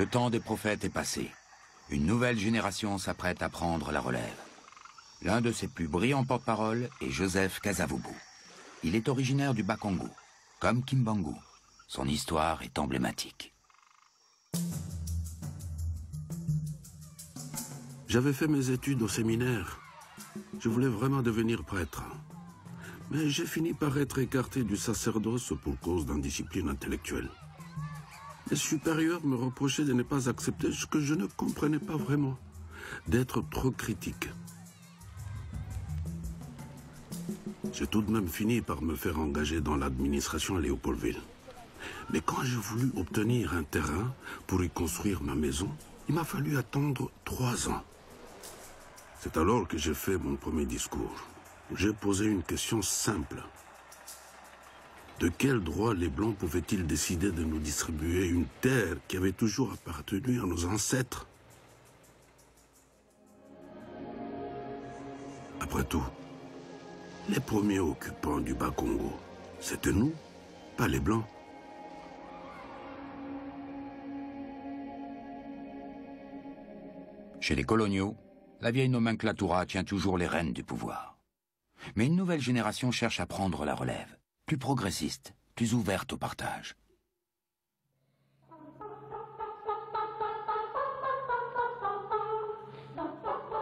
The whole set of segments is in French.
Le temps des prophètes est passé. Une nouvelle génération s'apprête à prendre la relève. L'un de ses plus brillants porte-parole est Joseph Kasavubu. Il est originaire du Bakongo, comme Kimbangu. Son histoire est emblématique. J'avais fait mes études au séminaire. Je voulais vraiment devenir prêtre. Mais j'ai fini par être écarté du sacerdoce pour cause d'indiscipline intellectuelle. Les supérieurs me reprochaient de ne pas accepter ce que je ne comprenais pas vraiment, d'être trop critique. J'ai tout de même fini par me faire engager dans l'administration à Léopoldville. Mais quand j'ai voulu obtenir un terrain pour y construire ma maison, il m'a fallu attendre 3 ans. C'est alors que j'ai fait mon premier discours. J'ai posé une question simple. De quel droit les Blancs pouvaient-ils décider de nous distribuer une terre qui avait toujours appartenu à nos ancêtres? Après tout, les premiers occupants du Bas-Congo, c'était nous, pas les Blancs. Chez les coloniaux, la vieille nomenclatura tient toujours les rênes du pouvoir. Mais une nouvelle génération cherche à prendre la relève, plus progressiste, plus ouverte au partage.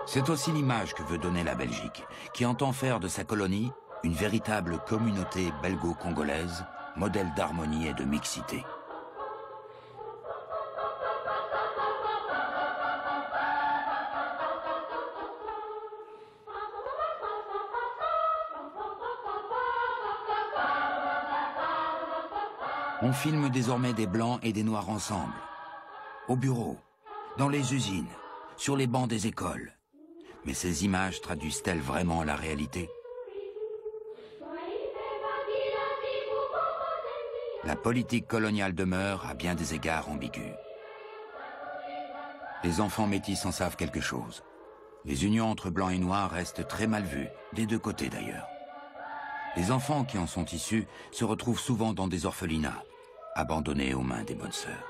C'est aussi l'image que veut donner la Belgique, qui entend faire de sa colonie une véritable communauté belgo-congolaise, modèle d'harmonie et de mixité. On filme désormais des Blancs et des Noirs ensemble, au bureau, dans les usines, sur les bancs des écoles. Mais ces images traduisent-elles vraiment la réalité? La politique coloniale demeure à bien des égards ambiguë. Les enfants métis en savent quelque chose. Les unions entre Blancs et Noirs restent très mal vues, des deux côtés d'ailleurs. Les enfants qui en sont issus se retrouvent souvent dans des orphelinats, abandonnés aux mains des bonnes sœurs.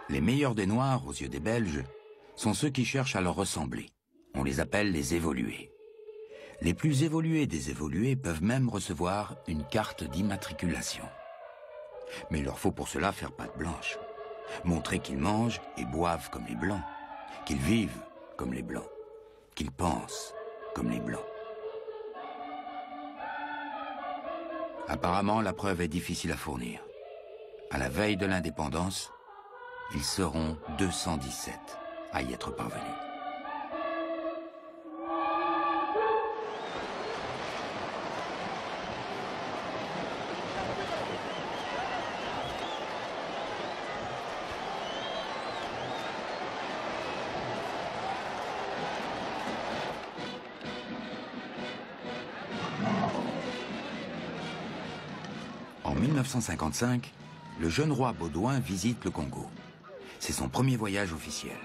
Les meilleurs des Noirs, aux yeux des Belges, sont ceux qui cherchent à leur ressembler. On les appelle les évolués. Les plus évolués des évolués peuvent même recevoir une carte d'immatriculation. Mais il leur faut pour cela faire patte blanche. Montrer qu'ils mangent et boivent comme les Blancs, qu'ils vivent comme les Blancs, qu'ils pensent comme les Blancs. Apparemment, la preuve est difficile à fournir. À la veille de l'indépendance, ils seront 217 à y être parvenus. En 1955, le jeune roi Baudouin visite le Congo. C'est son premier voyage officiel.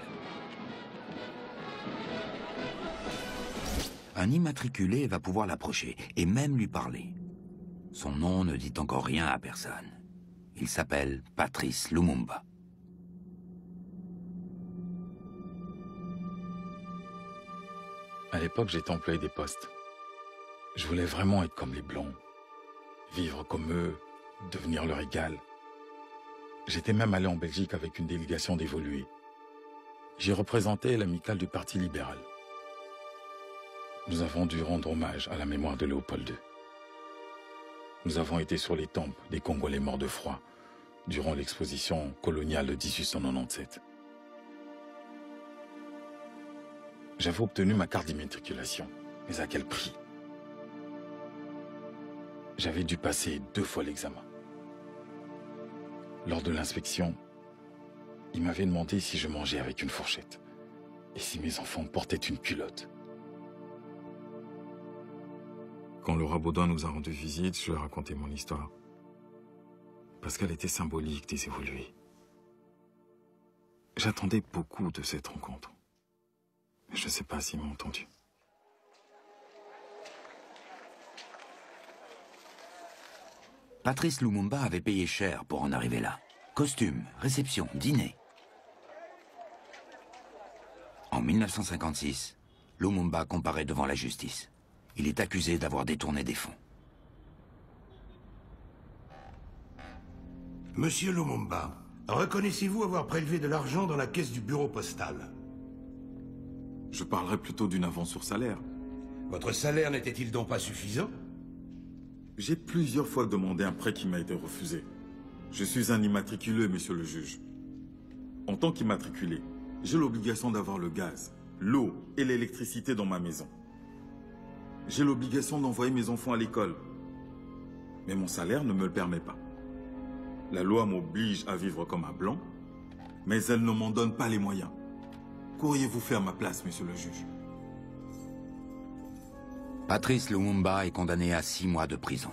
Un immatriculé va pouvoir l'approcher et même lui parler. Son nom ne dit encore rien à personne. Il s'appelle Patrice Lumumba. À l'époque, j'étais employé des postes. Je voulais vraiment être comme les Blancs, vivre comme eux, devenir leur égal. J'étais même allé en Belgique avec une délégation d'évolués. J'ai représenté l'amicale du Parti libéral. Nous avons dû rendre hommage à la mémoire de Léopold II. Nous avons été sur les tombes des Congolais morts de froid durant l'exposition coloniale de 1897. J'avais obtenu ma carte d'immatriculation, mais à quel prix? J'avais dû passer 2 fois l'examen. Lors de l'inspection, il m'avait demandé si je mangeais avec une fourchette et si mes enfants portaient une culotte. Quand le roi Baudouin nous a rendu visite, je lui ai raconté mon histoire. Parce qu'elle était symbolique des évolués. J'attendais beaucoup de cette rencontre. Mais je ne sais pas s'ils m'ont entendu. Patrice Lumumba avait payé cher pour en arriver là. Costume, réception, dîner. En 1956, Lumumba comparaît devant la justice. Il est accusé d'avoir détourné des fonds. Monsieur Lumumba, reconnaissez-vous avoir prélevé de l'argent dans la caisse du bureau postal? Je parlerais plutôt d'une avance sur salaire. Votre salaire n'était-il donc pas suffisant? J'ai plusieurs fois demandé un prêt qui m'a été refusé. Je suis un immatriculé, monsieur le juge. En tant qu'immatriculé, j'ai l'obligation d'avoir le gaz, l'eau et l'électricité dans ma maison. J'ai l'obligation d'envoyer mes enfants à l'école. Mais mon salaire ne me le permet pas. La loi m'oblige à vivre comme un blanc, mais elle ne m'en donne pas les moyens. Qu'auriez-vous fait à ma place, monsieur le juge? Patrice Lumumba est condamné à 6 mois de prison.